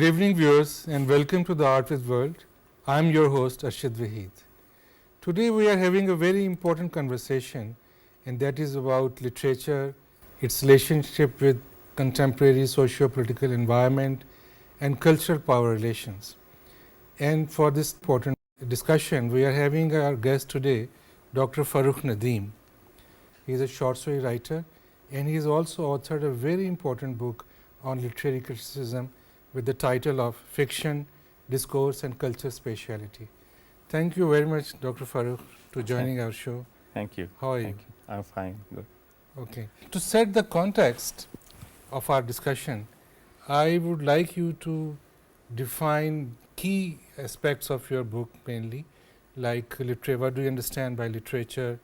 evening viewers and welcome to the Art with World. I am your host WAHEED. Today we are having a very important conversation, and that is about literature, its relationship with contemporary socio-political environment and cultural power relations. And for this important discussion we are having our guest today, Dr. Farrukh Nadeem. He is a short story writer and he has also authored a very important book on literary criticism with the title of Fiction, Discourse and Culture Spatiality. Thank you very much, Dr. Farrukh, to joining our show. Thank you. How are Thank you? I'm fine. Good. Okay. To set the context of our discussion, I would like you to define key aspects of your book mainly, like literature. What do you understand by literature?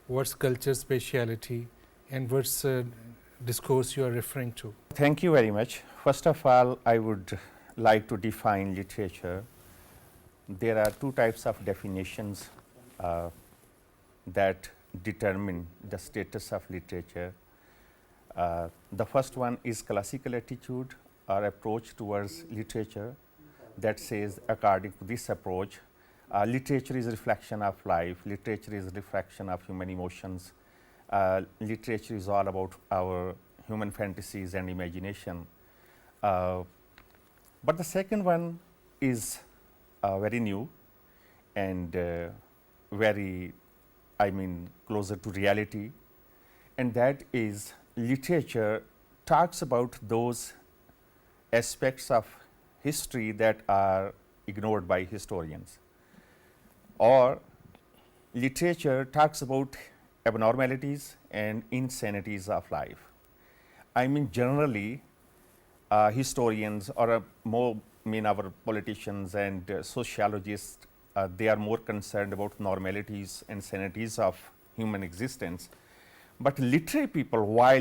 What's culture spatiality? And what's discourse you are referring to? Thank you very much. First of all, I would like to define literature. There are two types of definitions that determine the status of literature. The first one is classical attitude or approach towards literature that says, according to this approach, literature is a reflection of life, literature is a reflection of human emotions, literature is all about our human fantasies and imagination. But the second one is very new and very, closer to reality, and that is literature talks about those aspects of history that are ignored by historians, or literature talks about abnormalities and insanities of life. Generally, historians or our politicians and sociologists, they are more concerned about normalities and sanities of human existence. But literary people, why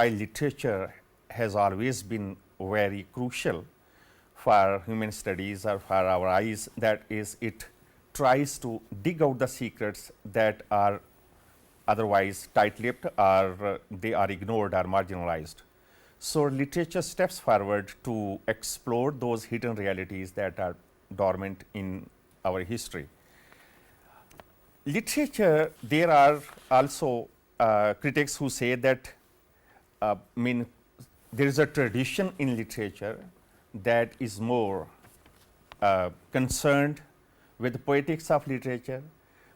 literature has always been very crucial for human studies or for our eyes, that is, it tries to dig out the secrets that are otherwise tight-lipped or they are ignored or marginalized. So, literature steps forward to explore those hidden realities that are dormant in our history. Literature, there are also critics who say that there is a tradition in literature that is more concerned with the poetics of literature,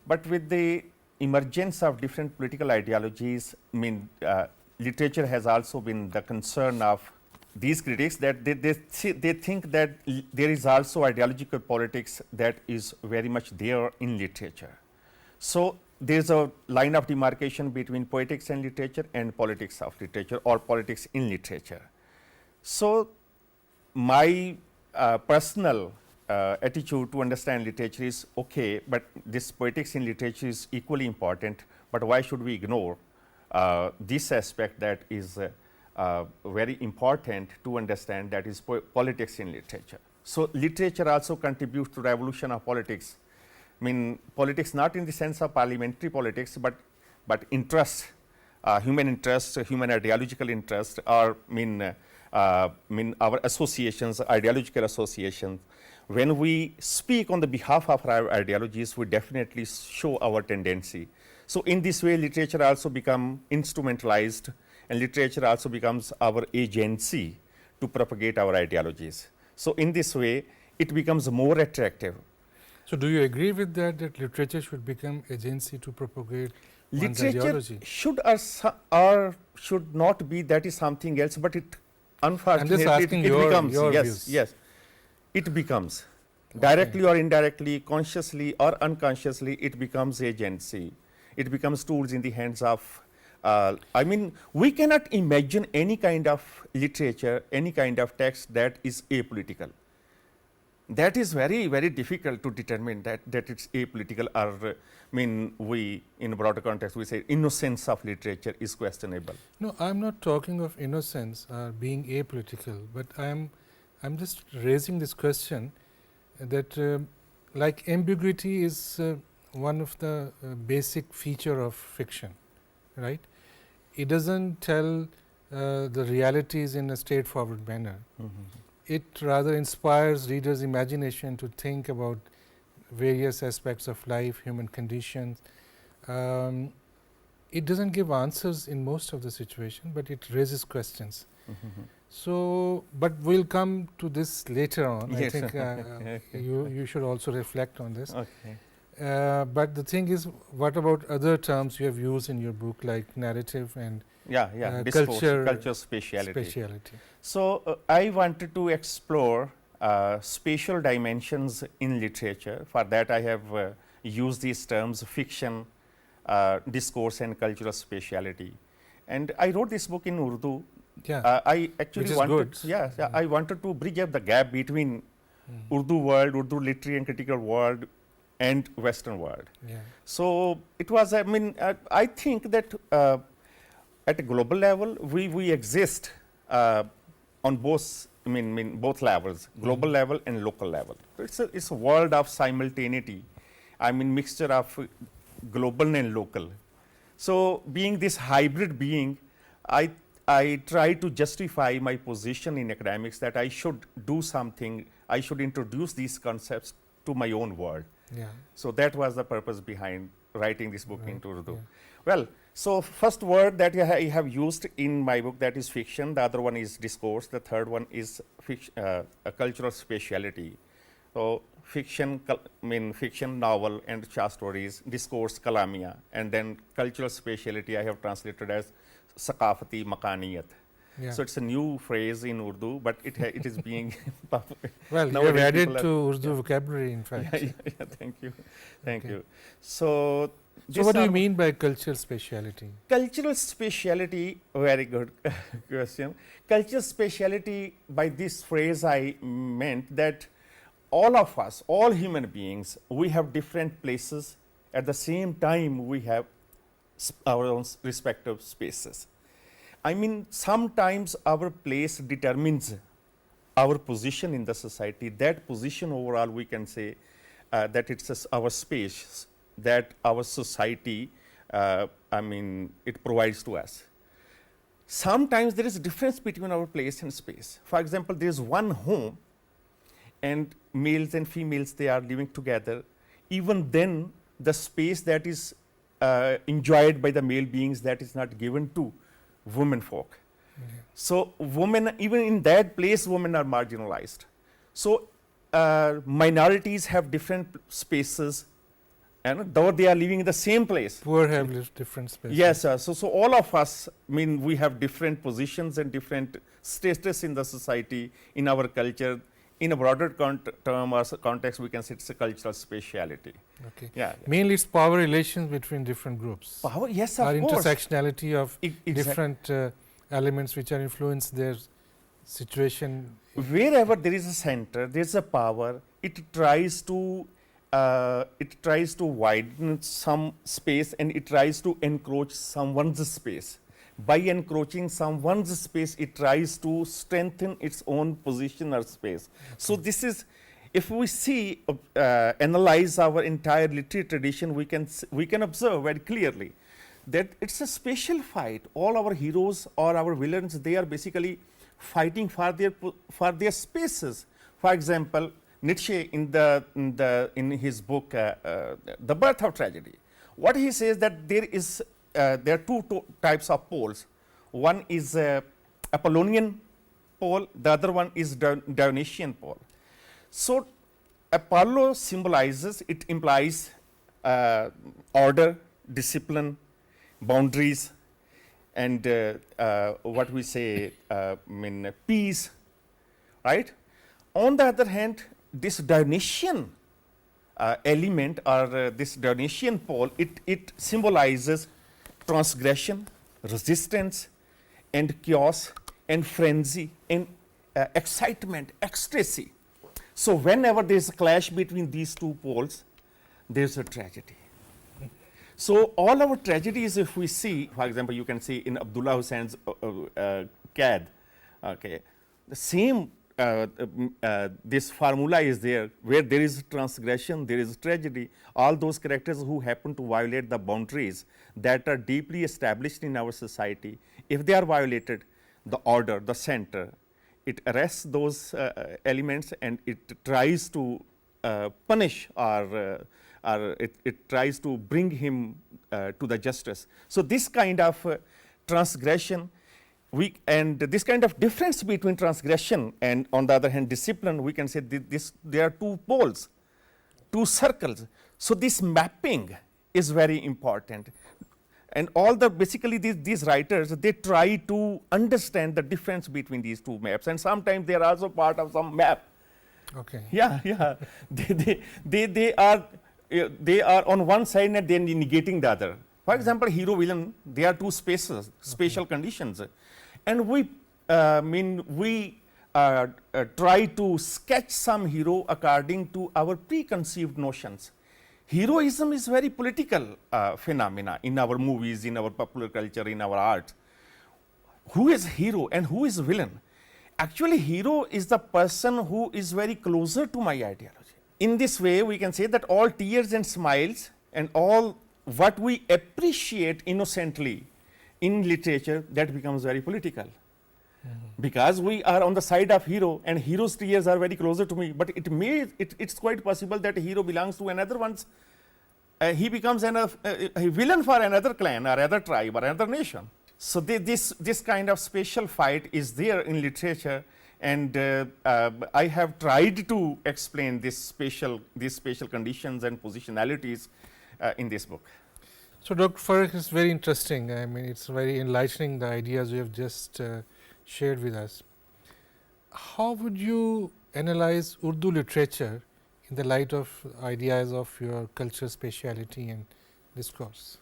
but with the emergence of different political ideologies, literature has also been the concern of these critics, that they think that there is also ideological politics that is very much there in literature. So, there is a line of demarcation between poetics and literature and politics of literature or politics in literature. So, my personal attitude to understand literature is okay, but this poetics in literature is equally important, but why should we ignore this aspect that is very important to understand, that is politics in literature. So, literature also contributes to the evolution of politics. Politics not in the sense of parliamentary politics, but interest, human interest, human ideological interest, or our associations, ideological associations. When we speak on the behalf of our ideologies, we definitely show our tendency. So, in this way, literature also become instrumentalized, and literature also becomes our agency to propagate our ideologies. So, in this way, it becomes more attractive. So, do you agree with that, that literature should become agency to propagate one's ideology? Literature should or should not be, that is something else, but it unfortunately it becomes, yes, it becomes directly or indirectly, consciously or unconsciously, it becomes agency. It becomes tools in the hands of, we cannot imagine any kind of literature, any kind of text that is apolitical. That is very, very difficult to determine that it's apolitical, or we in a broader context we say innocence of literature is questionable. No, I am not talking of innocence or being apolitical, but I am just raising this question that like ambiguity is one of the basic feature of fiction, right? It doesn't tell the realities in a straightforward manner. it rather inspires readers' imagination to think about various aspects of life, human conditions. It doesn't give answers in most of the situation, but it raises questions. So, but we'll come to this later on. Yes. I think you should also reflect on this. Okay. But the thing is, what about other terms you have used in your book, like narrative and Discourse, culture, spatiality. spatiality? So, I wanted to explore spatial dimensions in literature. For that, I have used these terms: fiction, discourse, and cultural spatiality. And I wrote this book in Urdu. Yeah, I actually which is wanted, good. I wanted to bridge up the gap between Urdu world, Urdu literary and critical world, and Western world. Yeah. So it was, I mean, I think that at a global level, we exist on both, both levels, global level and local level. So it's a world of simultaneity. I mean, mixture of global and local. So being this hybrid being, I try to justify my position in academics that I should do something, I should introduce these concepts to my own world. Yeah. So that was the purpose behind writing this book Right, into Urdu. yeah. Well, so first word that I have used in my book, that is fiction. The other one is discourse. The third one is a cultural spatiality. So fiction, fiction, novel and short stories, discourse, kalamia, and then cultural spatiality I have translated as Sakafati Makaniyat. Yeah. So it's a new phrase in Urdu, but it is being well, you have nowadays added people to Urdu vocabulary, in fact. Thank you, thank Okay. you. So, So what do you mean by cultural spatiality? cultural spatiality? Very good question. Cultural spatiality, by this phrase, I meant that all of us, all human beings, we have different places. At the same time, we have our own respective spaces. I mean, sometimes our place determines our position in the society. That position overall, we can say that it's our space, that our society, it provides to us. Sometimes there is a difference between our place and space. For example, there is one home, and males and females, they are living together. Even then, the space that is enjoyed by the male beings, that is not given to women folk. So women, even in that place, women are marginalized. So minorities have different spaces, and though they are living in the same place. Poor have different spaces. Yes, sir. So all of us, we have different positions and different status in the society, in our culture. In a broader term or context, we can say it's a cultural spatiality. Okay. Yeah. Mainly it's power relations between different groups. Power, yes, of Or course. intersectionality of Exactly. different elements which are influence their situation. Wherever there is a center, there is a power. It tries to widen some space, and it tries to encroach someone's space. By encroaching someone's space, it tries to strengthen its own position or space. So this is, if we see, analyze our entire literary tradition, we can observe very clearly that it's a spatial fight. All our heroes or our villains, they are basically fighting for their spaces. For example, Nietzsche in his book The Birth of Tragedy, what he says that there are two types of poles. One is Apollonian pole, the other one is Dionysian pole. So Apollo symbolizes, it implies order, discipline, boundaries, and what we say, peace, right? On the other hand, this Dionysian element, or this Dionysian pole, it symbolizes transgression, resistance, and chaos, and frenzy, and excitement, ecstasy. So whenever there is a clash between these two poles, there is a tragedy. So all our tragedies, if we see, for example, you can see in Abdullah Hussein's Qad, okay, the same this formula is there, where there is transgression, there is tragedy. All those characters who happen to violate the boundaries that are deeply established in our society, if they are violated, the order, the center, it arrests those elements and it tries to punish or it tries to bring him to the justice. So, this kind of transgression and this kind of difference between transgression and on the other hand discipline, we can say there are two poles, two circles. So, this mapping is very important, and all the basically these writers, they try to understand the difference between these two maps, and sometimes they are also part of some map. Okay. Yeah, yeah. They are on one side and then negating the other. For example, hero villain, they are two spaces, spatial conditions, and we try to sketch some hero according to our preconceived notions. Heroism is very political phenomena in our movies, in our popular culture, in our art. Who is hero and who is villain? Actually, hero is the person who is very closer to my ideology. In this way, we can say that all tears and smiles and all what we appreciate innocently in literature, that becomes very political. Because we are on the side of hero and hero's tears are very closer to me, but it's quite possible that a hero belongs to another one's, he becomes a villain for another clan or other tribe or another nation. So, this kind of spatial fight is there in literature, and I have tried to explain these spatial conditions and positionalities in this book. So, Dr. Farrukh, it's very interesting. I mean, it's very enlightening, the ideas you have just shared with us. How would you analyze Urdu literature in the light of ideas of your culture, spatiality and discourse?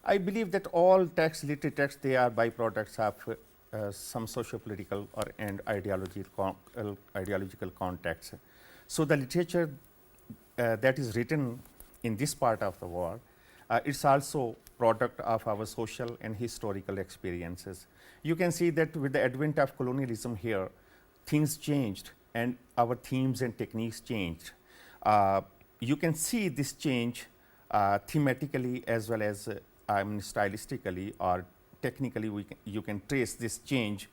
I believe that all literary texts, they are byproducts of some socio-political and ideological context. So, the literature that is written in this part of the world, it's also product of our social and historical experiences. You can see that with the advent of colonialism here, things changed and our themes and techniques changed. You can see this change thematically as well as stylistically or technically. You can trace this change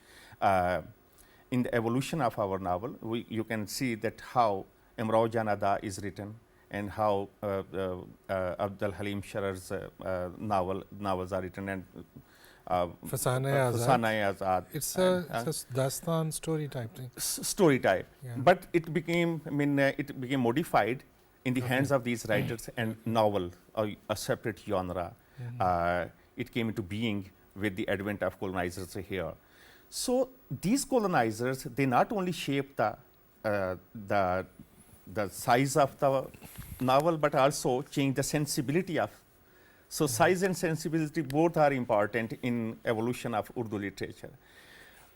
in the evolution of our novel. You can see that how Imrao Janada is written and how Abdul Halim Sharar's novels are written, and Fasana Azad. It's a Dastan story type thing. Story type, yeah. But it became, it became modified in the hands of these writers, and novel, a separate genre. It came into being with the advent of colonizers here. So, these colonizers, they not only shaped the size of the novel, but also change the sensibility of. So, size and sensibility both are important in evolution of Urdu literature.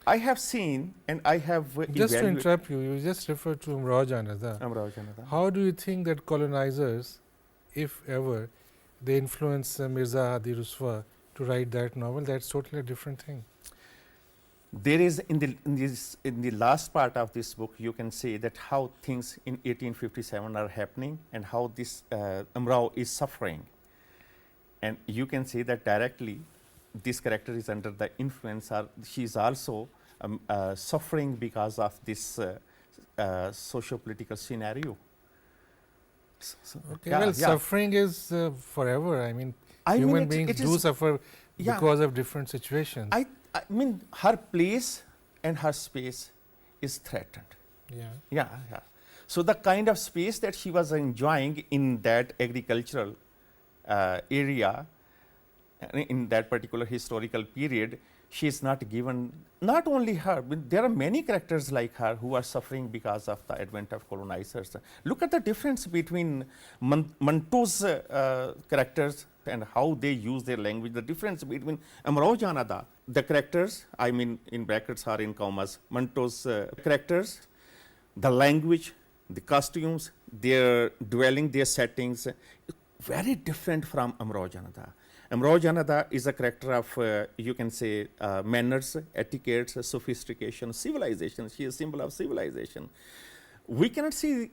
I have seen and I have just to interrupt you, you just referred to Imrao Janada. How do you think that colonizers, if ever, they influence Mirza Hadi Ruswa to write that novel? That's totally a different thing. There is in the last part of this book, you can see that how things in 1857 are happening and how this Imrao is suffering, and you can see that directly this character is under the influence, or she is also suffering because of this socio-political scenario. So, okay, yeah, well, suffering is forever. I mean human beings do suffer because of different situations. I mean, her place and her space is threatened. Yeah. So, the kind of space that she was enjoying in that agricultural area, in that particular historical period, she is not given, not only her, but there are many characters like her who are suffering because of the advent of colonizers. Look at the difference between Manto's characters and how they use their language, the difference between Imrao Janada, the characters, I mean in brackets or in commas, Manto's characters, the language, the costumes, their dwelling, their settings, very different from Imrao Janada. Imrao Janada is a character of, you can say, manners, etiquettes, sophistication, civilization. She is a symbol of civilization. We cannot see,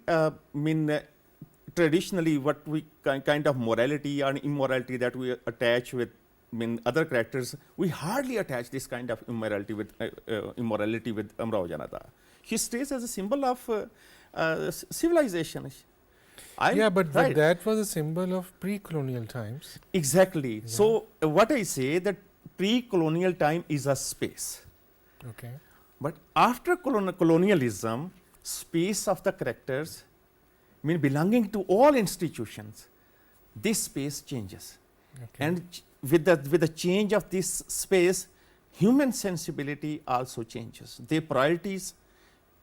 traditionally what we kind of morality and immorality that we attach with other characters, we hardly attach this kind of immorality with Amrao Janata. She stays as a symbol of civilization. But that was a symbol of pre-colonial times. Exactly. Yeah. So, what I say that pre-colonial time is a space. Okay. But after colonialism, space of the characters, belonging to all institutions, this space changes. Okay. And with the change of this space, human sensibility also changes. Their priorities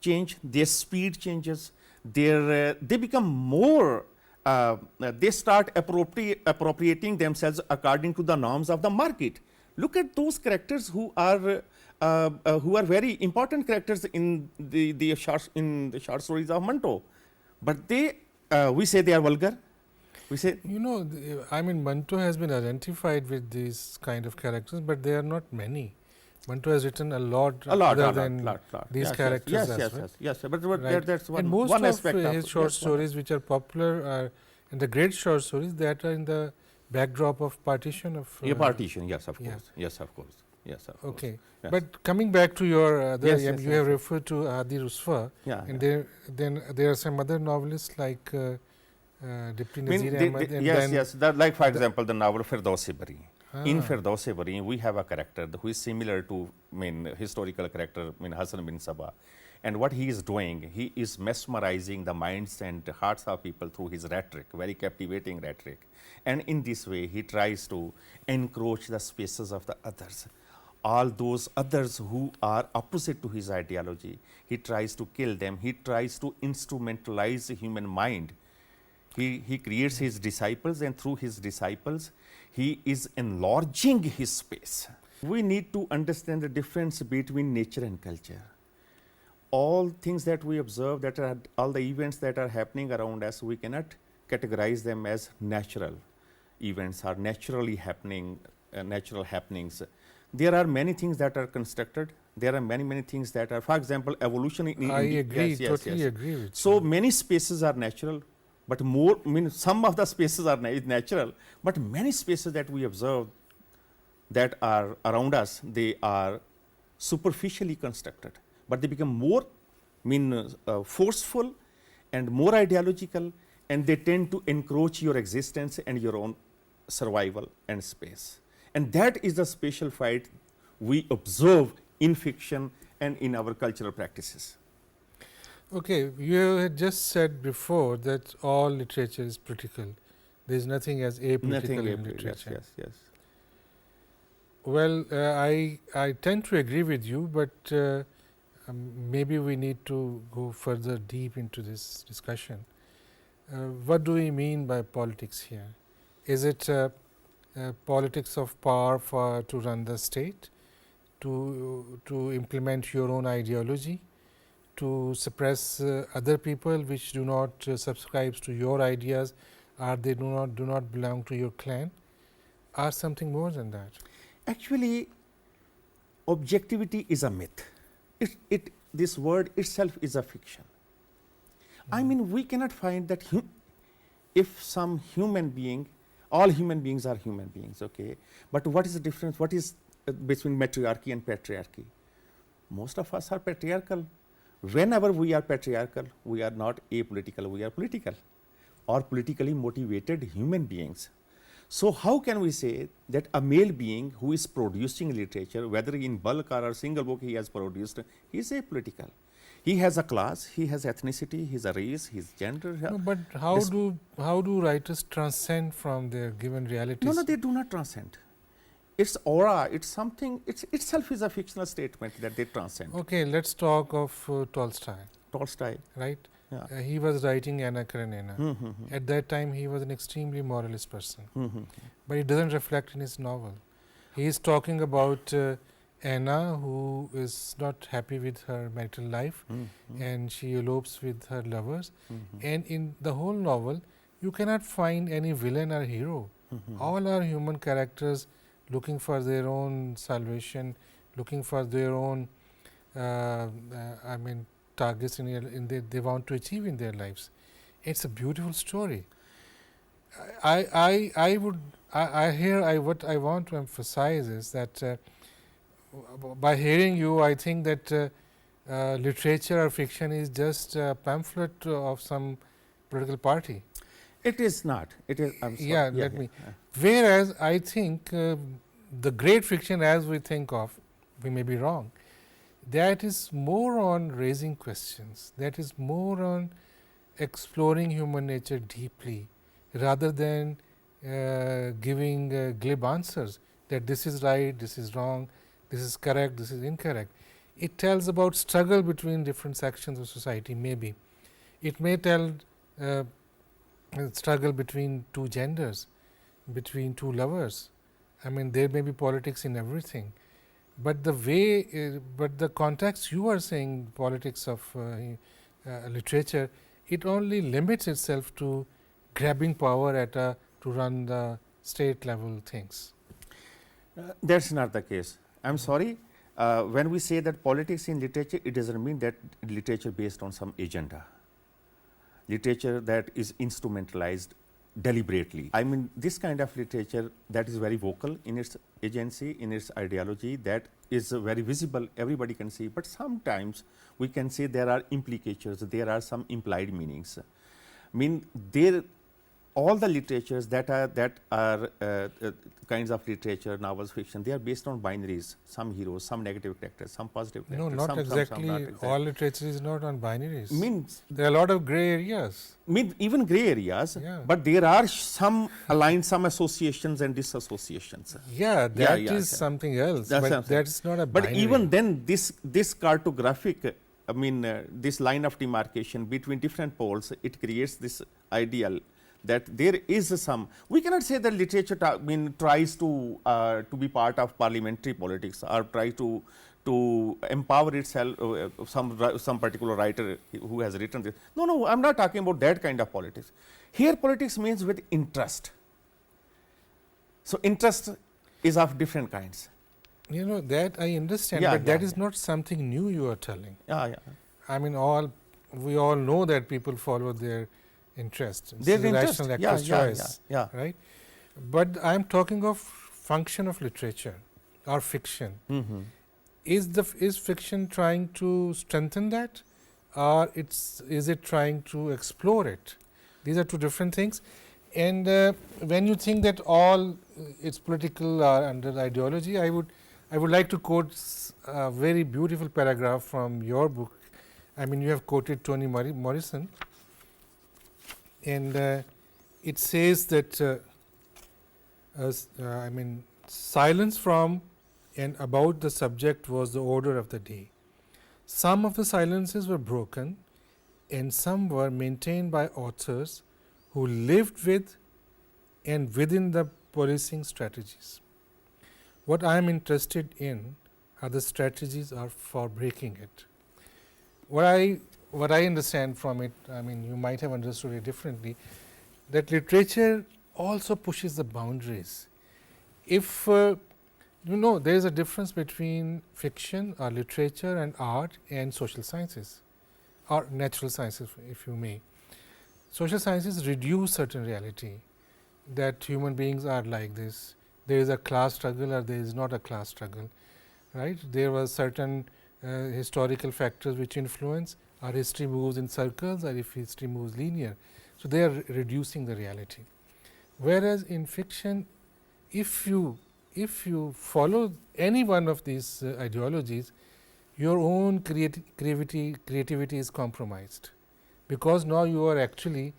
change, their speed changes, they become more, they start appropriating themselves according to the norms of the market. Look at those characters who are very important characters in the short stories of Manto, but we say they are vulgar. We say, Manto has been identified with these kind of characters, but there are not many. Manto has written a lot than these characters as well. Yes, but Right. that's and most of his short stories which are popular are, and the great short stories that are in the backdrop of partition of partition. Yes, of yeah. course. Yes, of course. Yes, of okay. course. Yes. But coming back to your you have yes. referred to Adi Ruswa, and there are some other novelists like Deputy Nazir Ahmed. Yes. Like for example, the novel Firdausi-Bari. In Firdausi-Bari, we have a character who is similar to historical character Hassan bin Sabah, and what he is doing, he is mesmerizing the minds and hearts of people through his rhetoric, very captivating rhetoric, and in this way he tries to encroach the spaces of the others. All those others who are opposite to his ideology, he tries to kill them. He tries to instrumentalize the human mind. He creates his disciples, and through his disciples, he is enlarging his space. We need to understand the difference between nature and culture. All things that we observe, all the events that are happening around us, we cannot categorize them as natural events or naturally happening, natural happenings. There are many things that are constructed. There are many things that are, for example, evolution. I agree, totally agree with you. So many spaces are natural, but some of the spaces are natural, but many spaces that we observe that are around us, they are superficially constructed, but they become more forceful and more ideological, and they tend to encroach your existence and your own survival and space. And that is the spatial fight we observe in fiction and in our cultural practices. Okay, you had just said before that all literature is political. There is nothing as apolitical in literature. Yes. Well, I tend to agree with you, but maybe we need to go further deep into this discussion. What do we mean by politics here? Is it politics of power to run the state, to implement your own ideology, to suppress other people which do not subscribe to your ideas, or they do not belong to your clan, or something more than that? Actually, objectivity is a myth. This word itself is a fiction. We cannot find that if some human being, all human beings are human beings, okay? But what is the difference? What is between matriarchy and patriarchy? Most of us are patriarchal. Whenever we are patriarchal, we are not apolitical, we are political or politically motivated human beings. So how can we say that a male being who is producing literature, whether in bulk or a single book he has produced, he is apolitical? He has a class, he has ethnicity, he has a race, his gender. No, but how do writers transcend from their given realities? No, they do not transcend. It's aura, it's something, itself is a fictional statement that they transcend. Okay, let's talk of Tolstoy. Right? Yeah. He was writing Anna Karenina. At that time, he was an extremely moralist person. But it doesn't reflect in his novel. He is talking about Anna, who is not happy with her marital life, and she elopes with her lovers. And in the whole novel, you cannot find any villain or hero. All are human characters looking for their own salvation, looking for their own targets they want to achieve in their lives. It's a beautiful story. I would what I want to emphasize is that by hearing you, I think that literature or fiction is just a pamphlet of some political party. It is not. It is. I'm sorry. Yeah, let me. Whereas I think the great fiction, as we think of, we may be wrong. That is more on raising questions. That is more on exploring human nature deeply, rather than giving glib answers that this is right, this is wrong, this is correct, this is incorrect. It tells about struggle between different sections of society. Maybe it may tell struggle between two genders, between two lovers. I mean, there may be politics in everything, but the way, but the context you are saying politics of literature, it only limits itself to grabbing power at a to run the state level things. That's not the case. I'm sorry. When we say that politics in literature, it doesn't mean that literature based on some agenda. Literature that is instrumentalized deliberately. I mean, this kind of literature that is very vocal in its agency, in its ideology, that is very visible, everybody can see, but sometimes we can say there are implications, there are some implied meanings. I mean, there all the literatures that are kinds of literature, novels, fiction, they are based on binaries, some heroes, some negative characters, some positive characters. No, not some exactly. not exactly. All literature is not on binaries. Means there are a lot of gray areas. Even gray areas, Yeah. but there are some aligned, some associations and disassociations. Yeah, that yeah, is something else, That's but something. that's not a But binary. even then, this cartographic, I mean, this line of demarcation between different poles, it creates this ideal that there is some. We cannot say that literature tries to be part of parliamentary politics or try to empower itself. Some particular writer who has written this. No, I'm not talking about that kind of politics. Here, politics means with interest. So interest is of different kinds. You know, that I understand, Yeah, but that yeah, is not something new you are telling. Yeah. I mean, we all know that people follow their interest. It's Their a interest, rational actor's choice, yeah. right? But I am talking of function of literature or fiction. Mm-hmm. Is fiction trying to strengthen that, or is it trying to explore it? These are two different things. And when you think that all it's political or under ideology, I would like to quote a very beautiful paragraph from your book. I mean, you have quoted Toni Morrison, and it says that I mean, silence from and about the subject was the order of the day. Some of the silences were broken, and some were maintained by authors who lived with and within the policing strategies. What I am interested in are the strategies for breaking it. What I understand from it, I mean, you might have understood it differently, that literature also pushes the boundaries. If there is a difference between fiction or literature and art and social sciences or natural sciences, if you may. Social sciences reduce certain reality, that human beings are like this. There is a class struggle or there is not a class struggle, right? There were certain historical factors which influence. Our history moves in circles, or if history moves linear. So, they are reducing the reality. Whereas, in fiction, if you follow any one of these ideologies, your own creativity is compromised, because now you are actually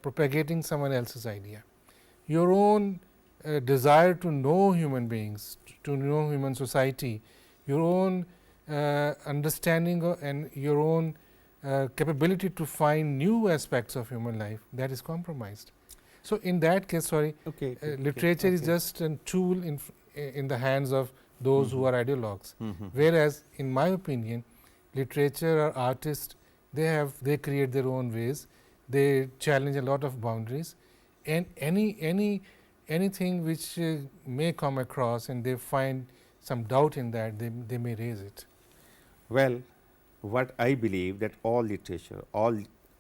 propagating someone else's idea. Your own desire to know human beings, to know human society, your own understanding and your own capability to find new aspects of human life, that is compromised. So, in that case, literature is just a tool in the hands of those who are ideologues. Whereas, in my opinion, literature or artists, they create their own ways, they challenge a lot of boundaries, and anything which may come across and they find some doubt in that, they may raise it. Well, what I believe that all literature, all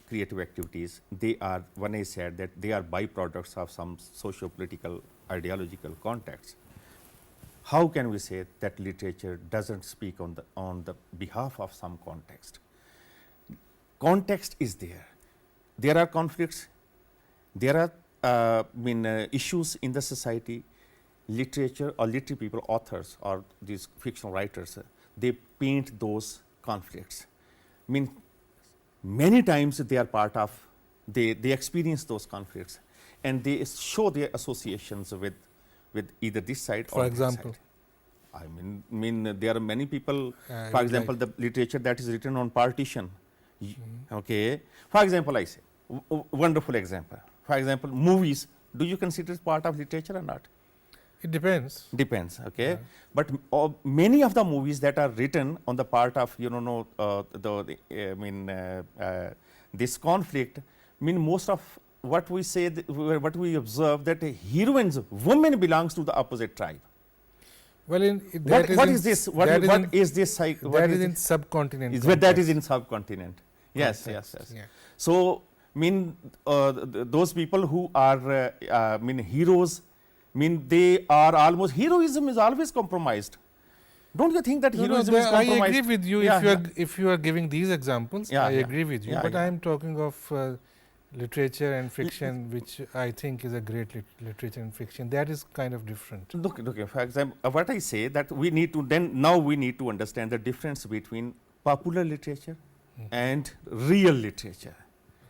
creative activities, they are, one is said that they are byproducts of some socio-political ideological context. How can we say that literature doesn't speak on the behalf of some context? Context is there. There are conflicts, there are issues in the society. Literature or literary people, authors or these fictional writers, they paint those conflicts. Many times they are part of, they experience those conflicts and they show their associations with either this side or For example? that side. I mean there are many people, for example, the literature that is written on partition. Okay. For example, I say, wonderful example. For example, movies, do you consider it part of literature or not? It depends. Depends, okay. Yeah. But many of the movies that are written on the part of this conflict, most of what we say, what we observe, that heroines, women belongs to the opposite tribe. Well, What is this? What is this? That is in subcontinent. That is in subcontinent. Yes, yes, yes. Yeah. So, those people who are heroes, they are almost, heroism is always compromised. Don't you think that heroism is compromised? I agree with you. Yeah, If you are giving these examples, I agree with you. Yeah, but I am talking of literature and fiction, which I think is a great literature and fiction. That is kind of different. Look, for example, what I say that we need to now we need to understand the difference between popular literature and real literature.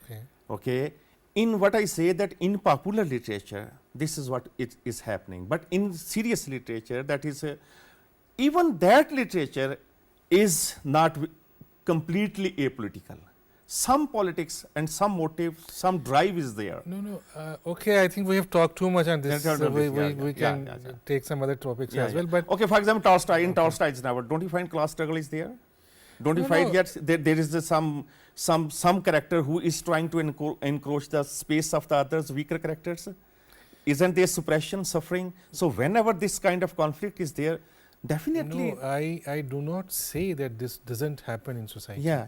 Okay. Okay. In what I say that in popular literature, this is what it is happening. But in serious literature, that is, even that literature is not completely apolitical. Some politics and some motive, some drive is there. No. Okay, I think we have talked too much on this. We can take some other topics as well. But okay, for example, Tolstoy. In Tolstoy's novel, don't you find class struggle is there? Don't you find yet there is some character who is trying to encroach the space of the others, weaker characters? Isn't there suppression, suffering? So whenever this kind of conflict is there, definitely. No, I do not say that this doesn't happen in society. Yeah.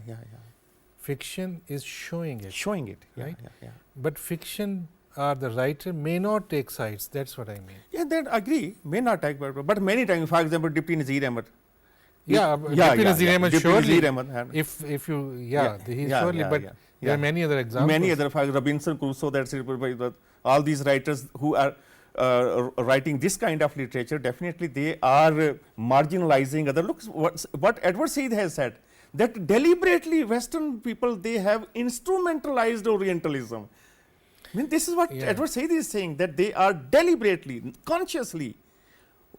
Fiction is showing it. Showing it, right? Yeah. But fiction or the writer may not take sides. That's what I mean. Yeah, that agree. May not take, but many times, for example, Deputy Nazir Ahmed. Deputy Nazir Ahmed surely. He's surely, but there are many other examples. Many other, for Robinson Crusoe, that's it. All these writers who are writing this kind of literature, definitely they are marginalizing other. Look, what Edward Said has said, that deliberately Western people, they have instrumentalized Orientalism. This is what Edward Said is saying, that they are deliberately, consciously.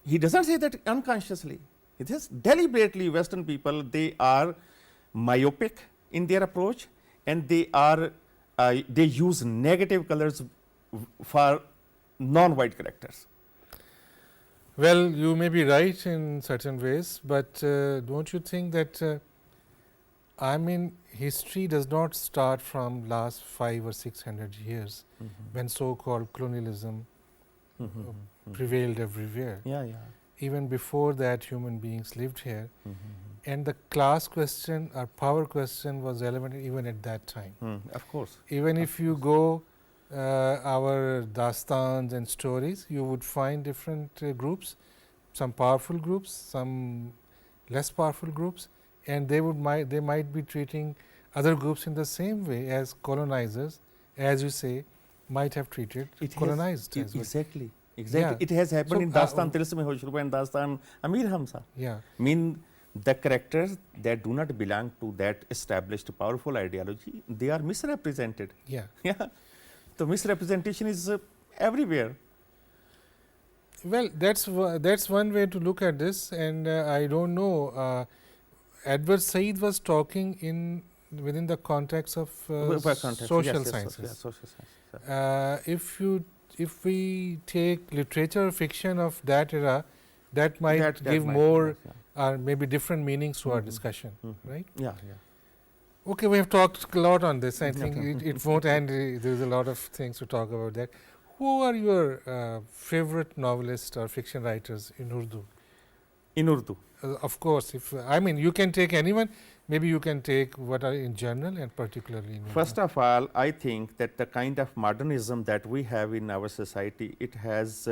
He doesn't say that unconsciously. It is deliberately Western people, they are myopic in their approach, and they are they use negative colors for non-white characters. Well, you may be right in certain ways, but don't you think that history does not start from last 500 or 600 years when so-called colonialism prevailed everywhere. Even before that, human beings lived here, and the class question or power question was relevant even at that time. Of course. Even if you go our dastans and stories, you would find different groups, some powerful groups, some less powerful groups, and they might be treating other groups in the same way as colonizers, as you say, might have treated colonized as well. Exactly. It has happened in Dastan Tilsam Hoshruba and Dastan Amir Hamza. The characters that do not belong to that established powerful ideology, they are misrepresented. The misrepresentation is everywhere. Well, that's one way to look at this, and I don't know. Edward Said was talking within the context of social sciences. If we take literature or fiction of that era, that might give more or maybe different meanings to our discussion, right? Okay, we have talked a lot on this. I think it won't end. There is a lot of things to talk about that. Who are your favorite novelists or fiction writers in Urdu? In Urdu? Of course. You can take anyone. maybe you can take what are in general and particularly in First of all, I think that the kind of modernism that we have in our society, it has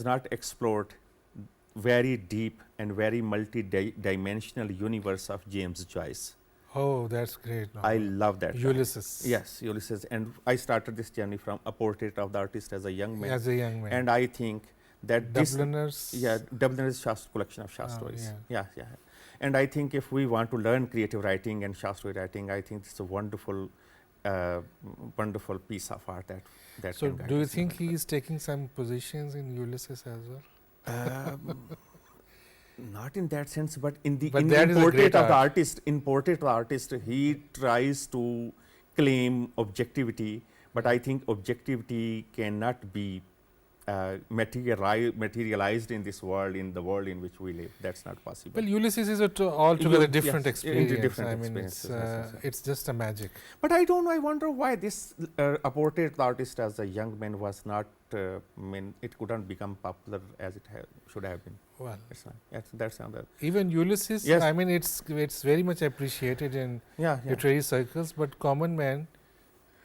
not explored very deep and very multi-dimensional universe of James Joyce. Oh, that's great. I love that. Ulysses. Yes, Ulysses. And I started this journey from A Portrait of the Artist as a young man. As a young man. And I think that Dubliners. Dubliners collection of short stories. Yeah. And I think if we want to learn creative writing and short story writing, I think it's a wonderful, wonderful piece of art that. So, do you think he is taking some positions in Ulysses as well? Not in that sense, but in the Portrait of the Artist, in Portrait of the Artist, he tries to claim objectivity, but I think objectivity cannot be materialized in this world, in the world in which we live. That's not possible. Well, Ulysses is altogether different experience. Different it's just a magic. But I don't know, I wonder why this A Portrait of the Artist as a young man was not, it couldn't become popular as it should have been. Well, that's another. Even Ulysses, yes. I mean, it's very much appreciated in literary circles, but common man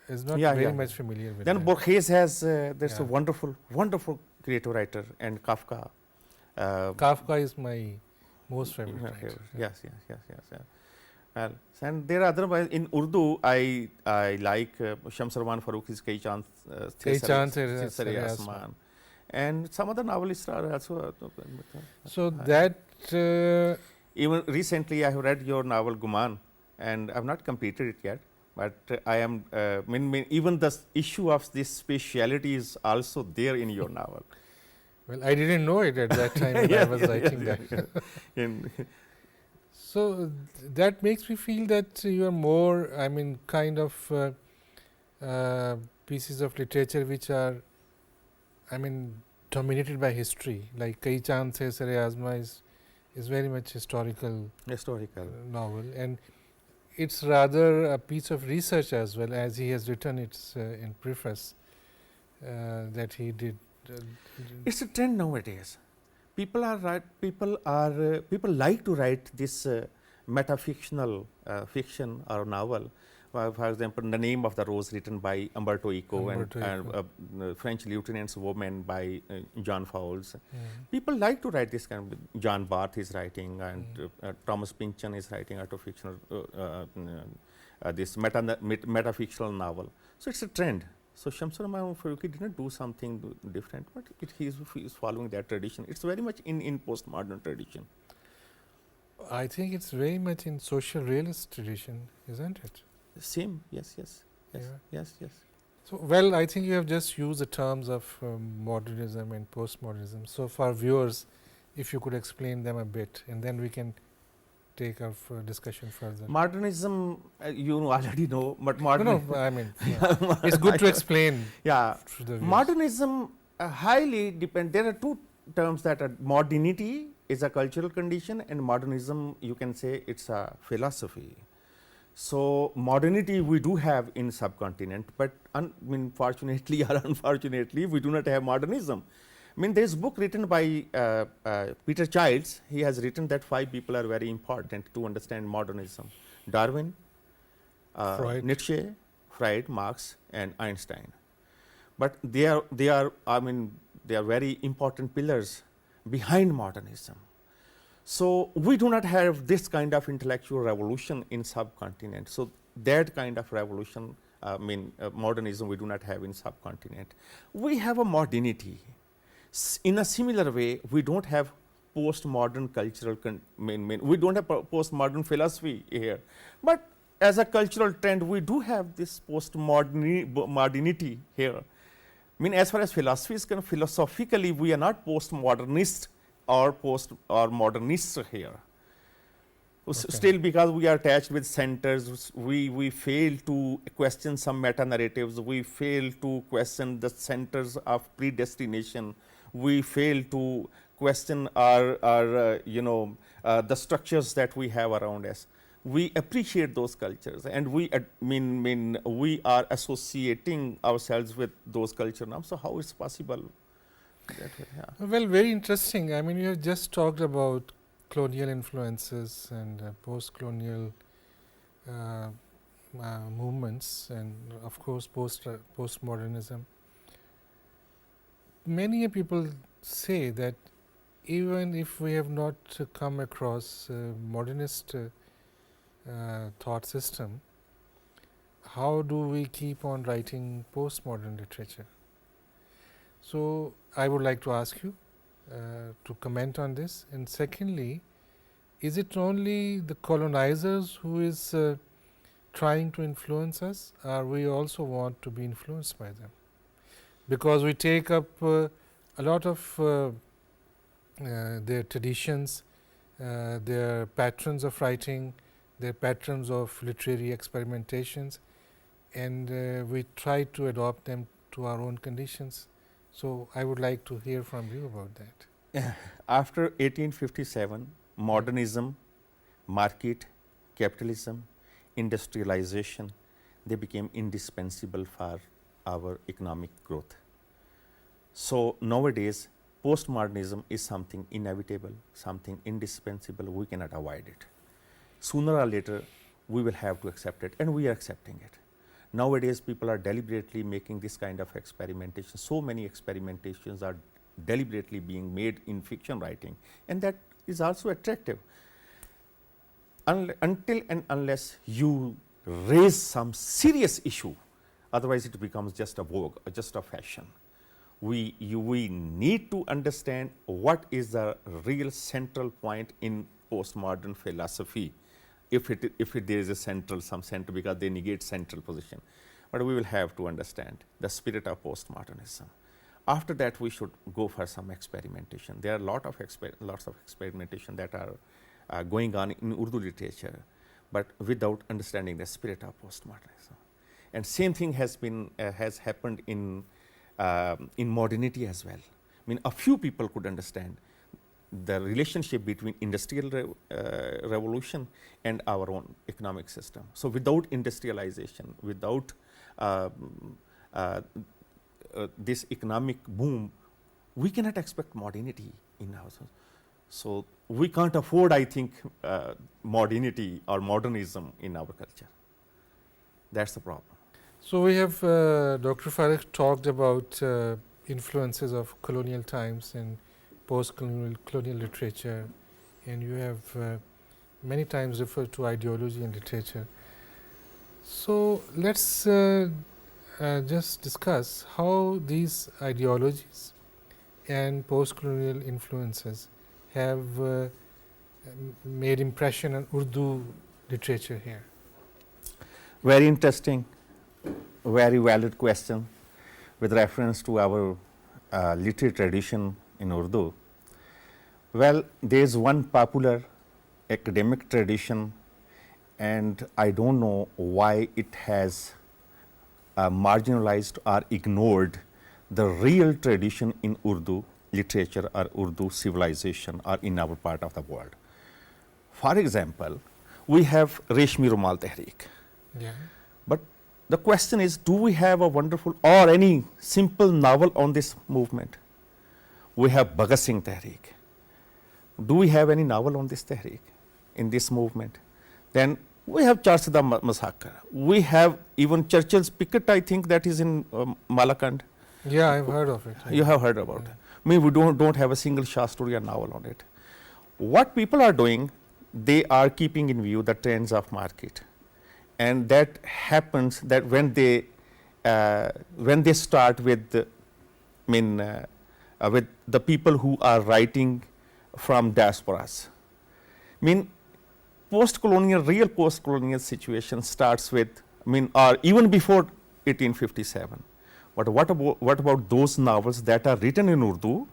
is not very much familiar with Then that. Borges has, there's a wonderful creative writer, and Kafka. Kafka is my most favorite writer. Yes. Well, and there are other, in Urdu, I like Shamsarwan Farrukh's Kai Chand Se Asman. And some other novelists are also. So that. Even recently, I have read your novel Guman, and I have not completed it yet. But I am, even the issue of this spatiality is also there in your novel. Well, I didn't know it at that time when I was writing that. So that makes me feel that you are more, kind of pieces of literature which are, dominated by history. Like Kai Chand Se Asma is very much historical novel, and it's rather a piece of research as well, as he has written it in preface that he did. It's a trend nowadays. People like to write this metafictional fiction or novel. For example, The Name of the Rose, written by Umberto Eco, and French Lieutenant's Woman by John Fowles. People like to write this kind of. John Barth is writing, and Thomas Pynchon is writing autofictional, this metafictional novel. So it's a trend. So Shamsur Farooqi did not do something different, but he is following that tradition. It's very much in postmodern tradition. I think it's very much in social realist tradition, isn't it? Same, yes. So, well, I think you have just used the terms of modernism and postmodernism. So, for viewers, if you could explain them a bit, and then we can take our discussion further. Modernism, you already know, but it's good to explain. Yeah, modernism highly depend. There are two terms that are modernity is a cultural condition, and modernism, you can say it's a philosophy. So modernity we do have in subcontinent, but fortunately or unfortunately, we do not have modernism. There is a book written by Peter Childs. He has written that 5 people are very important to understand modernism: Darwin, Nietzsche, Freud, Marx, and Einstein. But they are very important pillars behind modernism. So we do not have this kind of intellectual revolution in subcontinent. So that kind of revolution, modernism, we do not have in subcontinent. We have a modernity. In a similar way, we don't have postmodern cultural, we don't have postmodern philosophy here. But as a cultural trend, we do have this postmodernity here. As far as philosophy is concerned, philosophically, we are not postmodernist or modernists here. Still, because we are attached with centers, we fail to question some meta narratives. We fail to question the centers of predestination. We fail to question our the structures that we have around us. We appreciate those cultures, and we are associating ourselves with those cultures now. So how is possible? Well, very interesting. You have just talked about colonial influences and post-colonial movements, and of course postmodernism. Many people say that even if we have not come across modernist thought system, how do we keep on writing postmodern literature? So, I would like to ask you to comment on this, and secondly, is it only the colonizers who is trying to influence us, or we also want to be influenced by them? Because we take up a lot of their traditions, their patterns of writing, their patterns of literary experimentations, and we try to adopt them to our own conditions. So, I would like to hear from you about that. After 1857, modernism, market, capitalism, industrialization, they became indispensable for our economic growth. So, nowadays postmodernism is something inevitable, something indispensable, we cannot avoid it. Sooner or later we will have to accept it, and we are accepting it. Nowadays people are deliberately making this kind of experimentation. So many experimentations are deliberately being made in fiction writing, and that is also attractive. Until and unless you raise some serious issue, otherwise it becomes just a vogue, just a fashion. We need to understand what is the real central point in postmodern philosophy, if there is a some central, because they negate central position. But we will have to understand the spirit of postmodernism. After that we should go for some experimentation. There are lots of experimentation that are going on in Urdu literature, but without understanding the spirit of postmodernism. And same thing has happened in modernity as well. I mean, a few people could understand the relationship between industrial revolution and our own economic system. So, without industrialization, without this economic boom, we cannot expect modernity in our society. So, we can't afford, I think, modernity or modernism in our culture. That's the problem. So, we have Dr. Farrukh talked about influences of colonial times and post-colonial literature, and you have many times referred to ideology in literature. So, let us just discuss how these ideologies and post-colonial influences have made impression on Urdu literature here. Very interesting, very valid question with reference to our literary tradition in Urdu. Well, there is one popular academic tradition, and I don't know why it has marginalized or ignored the real tradition in Urdu literature or Urdu civilization or in our part of the world. For example, we have Reshmi Rumal Tehreek. Yeah. But the question is, do we have a wonderful or any simple novel on this movement? We have Bhagat Singh Tehreek. Do we have any novel on this Tehreek in this movement? Then we have Charsida Massacre. We have even Churchill's Picket, I think that is in Malakand. Yeah, I've heard of it. You have heard about it. I mean, we don't have a single Shah story or novel on it. What people are doing, they are keeping in view the trends of market, and that happens that when they start with, with the people who are writing from diasporas. I mean, real post-colonial situation starts with, or even before 1857. But what about those novels that are written in Urdu,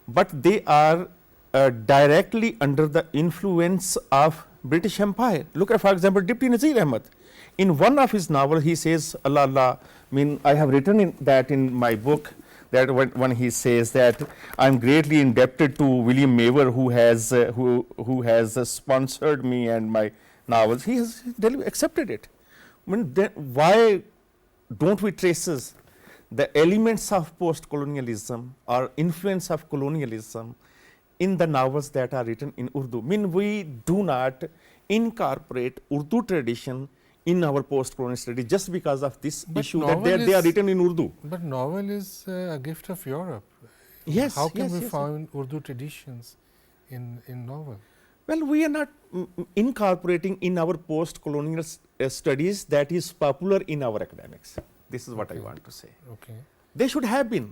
but they are directly under the influence of British Empire? Look at, for example, Deputy Nazir Ahmad. In one of his novels, he says, Allah Allah, I have written that in my book, that when he says that I am greatly indebted to William Maver, who has sponsored me and my novels. He has accepted it. Why don't we trace the elements of post-colonialism or influence of colonialism in the novels that are written in Urdu. We do not incorporate Urdu tradition in our post-colonial study just because of this But issue that novel they are is- written in Urdu. But novel is a gift of Europe. Yes, How can yes, we yes. find Urdu traditions in novel? Well, we are not incorporating in our post-colonial studies that is popular in our academics. This is what I Okay. want to say. Okay. They should have been.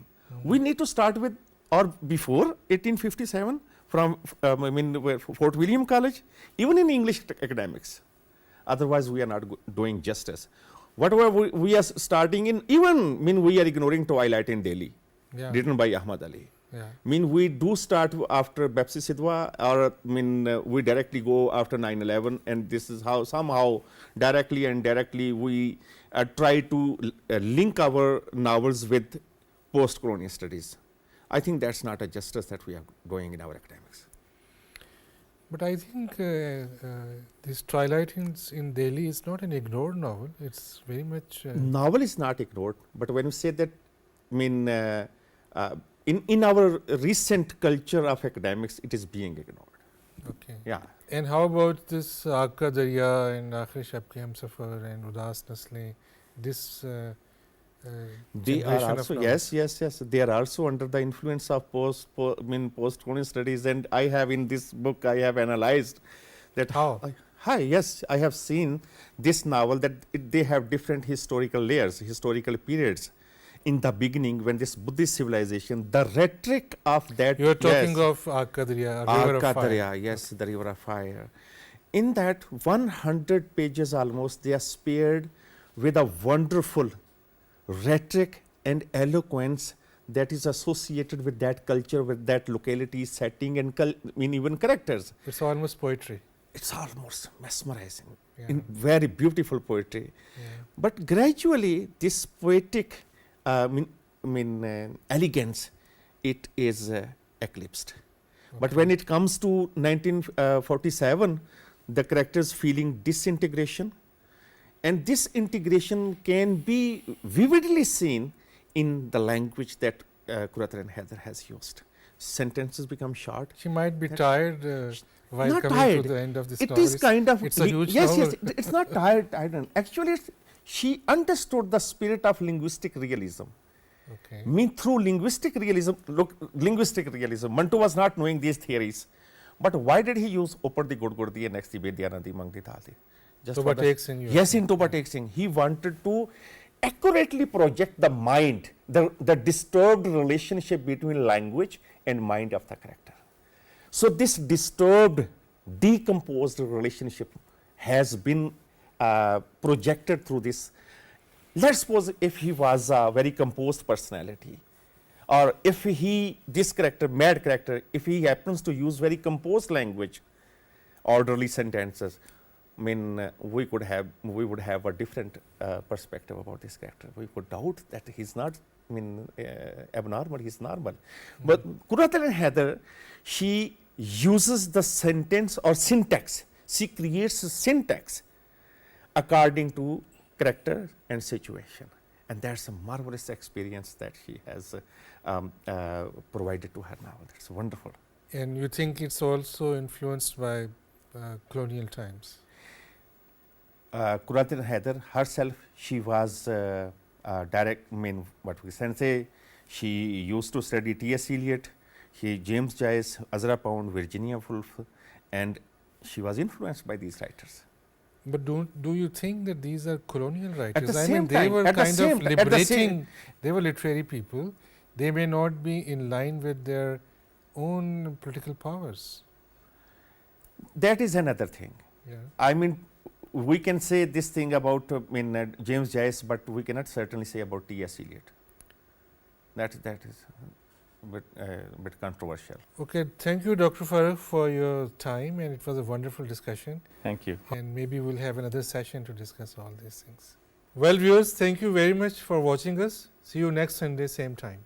We need to start with or before 1857 from Fort William College, even in English academics. Otherwise, we are not doing justice. Whatever we are starting in, even we are ignoring Twilight in Delhi, Yeah. written by Ahmad Ali. Yeah. We do start after Bepsi Sidhwa, or we directly go after 9/11, and this is how somehow directly and indirectly we try to link our novels with post-colonial studies. I think that's not a justice that we are doing in our academics. But I think this Twilight in Delhi is not an ignored novel. It's very much. Novel is not ignored, but when you say that, in our recent culture of academics, it is being ignored. Okay. Yeah. And how about this Aag Ka Darya and Aakhir Shab Ke Humsafar and Udaas Naslein? This They are generation of also novels. yes. They are also under the influence of post-colonial studies, and I have in this book I have analyzed that How? Yes, I have seen this novel that they have different historical layers, historical periods. In the beginning, when this Buddhist civilization, the rhetoric of that. You are talking of Aag Ka Darya, a river of fire. Darya, yes, the river of fire. In that 100 pages almost, they are spared with a wonderful rhetoric and eloquence that is associated with that culture, with that locality, setting, and even characters. It's almost poetry. It's almost mesmerizing, Yeah. in very beautiful poetry. Yeah. But gradually, this poetic elegance, it is eclipsed. But Okay. when it comes to 1947, the characters feeling disintegration, and this integration can be vividly seen in the language that Kuratlan Heather has used. Sentences become short. She might be tired while Not coming tired. to the end of the It story. is kind of It's a huge yes, novel. yes. It's not tired. I don't. Actually, she understood the spirit of linguistic realism. Okay. Through linguistic realism, Mantu was not knowing these theories. But why did he use Upar the Gudgurdi and next the Bedyanadi Mangdi Thali? Toba takes in you. Yes, in Toba takes in. He wanted to accurately project the mind, the disturbed relationship between language and mind of the character. So this disturbed, decomposed relationship has been projected through this. Let's suppose if he was a very composed personality, or if this character, mad character, if he happens to use very composed language, orderly sentences, we would have a different perspective about this character. We could doubt that he's not abnormal, he's normal. But Kuratlan Heather, she uses the sentence or syntax. She creates a syntax according to character and situation. And that's a marvelous experience that she has provided to her novel. That's wonderful. And you think it's also influenced by colonial times? Kuratlan Heather herself, she was what we can say, she used to study T.S. Eliot, James Joyce, Ezra Pound, Virginia Woolf, and she was influenced by these writers. But do you think that these are colonial writers? the I same mean, they time- were at the kind same of ti- at the liberating. They were literary people. They may not be in line with their own political powers. That is another thing. Yeah. We can say this thing about James Joyce, but we cannot certainly say about T.S. Eliot. That is a bit controversial. Okay. Thank you, Dr. Farrukh, for your time, and it was a wonderful discussion. Thank you. And maybe we'll have another session to discuss all these things. Well, viewers, thank you very much for watching us. See you next Sunday, same time.